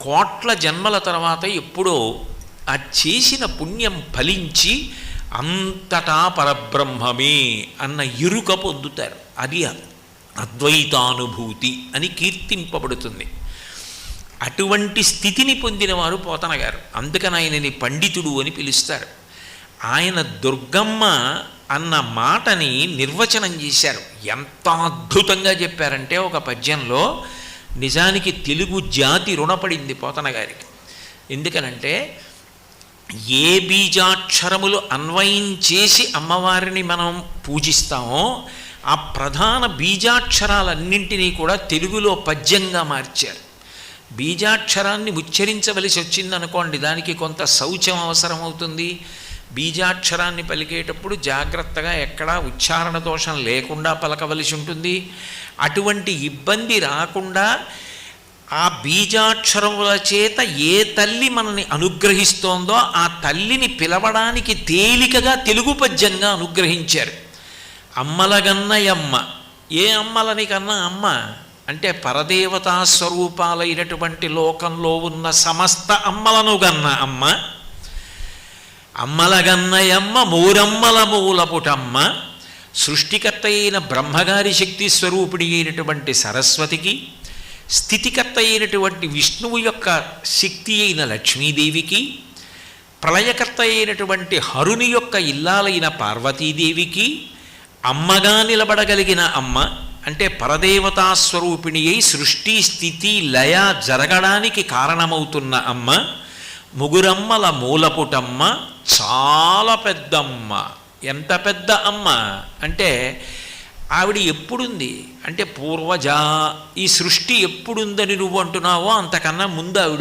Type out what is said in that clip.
కోట్ల జన్మల తర్వాత ఎప్పుడో ఆ చేసిన పుణ్యం ఫలించి అంతటా పరబ్రహ్మమే అన్న ఎరుక పొందుతారు. అది అద్వైతానుభూతి అని కీర్తింపబడుతుంది. అటువంటి స్థితిని పొందినవారు పోతన గారు. అందుకని ఆయనని పండితుడు అని పిలుస్తారు. ఆయన దుర్గమ్మ అన్న మాటని నిర్వచనం చేశారు. ఎంత అద్భుతంగా చెప్పారంటే ఒక పద్యంలో నిజానికి తెలుగు జాతి రుణపడింది పోతన గారికి. ఎందుకనంటే ఏ బీజాక్షరములు అన్వయం చేసి అమ్మవారిని మనం పూజిస్తామో ఆ ప్రధాన బీజాక్షరాలన్నింటినీ కూడా తెలుగులో పద్యంగా మార్చారు. బీజాక్షరాన్ని ఉచ్చరించవలసి వచ్చిందనుకోండి, దానికి కొంత శౌచం అవసరం అవుతుంది. బీజాక్షరాన్ని పలికేటప్పుడు జాగ్రత్తగా ఎక్కడా ఉచ్చారణ దోషం లేకుండా పలకవలసి ఉంటుంది. అటువంటి ఇబ్బంది రాకుండా ఆ బీజాక్షరముల చేత ఏ తల్లి మనల్ని అనుగ్రహిస్తోందో ఆ తల్లిని పిలవడానికి తేలికగా తెలుగు పద్యంగా అనుగ్రహించారు. అమ్మలగన్నయమ్మ, ఏ అమ్మలని కన్నా అమ్మ అంటే పరదేవతా స్వరూపాలైనటువంటి లోకంలో ఉన్న సమస్త అమ్మలను గన్న అమ్మ. అమ్మలగన్నయమ్మ మూరమ్మల మూలపుటమ్మ, సృష్టికర్త అయిన బ్రహ్మగారి శక్తి స్వరూపిణి అయినటువంటి సరస్వతికి, స్థితికర్త అయినటువంటి విష్ణువు యొక్క శక్తి అయిన లక్ష్మీదేవికి, ప్రళయకర్త అయినటువంటి హరుని యొక్క ఇల్లాలైన పార్వతీదేవికి అమ్మగా నిలబడగలిగిన అమ్మ అంటే పరదేవతాస్వరూపిణి అయి సృష్టి స్థితి లయ జరగడానికి కారణమవుతున్న అమ్మ. ముగురమ్మల మూలపుటమ్మ, చాలా పెద్దమ్మ. ఎంత పెద్ద అమ్మ అంటే ఆవిడ ఎప్పుడుంది అంటే పూర్వజ, ఈ సృష్టి ఎప్పుడుందని నువ్వు అంటున్నావో అంతకన్నా ముందు ఆవిడ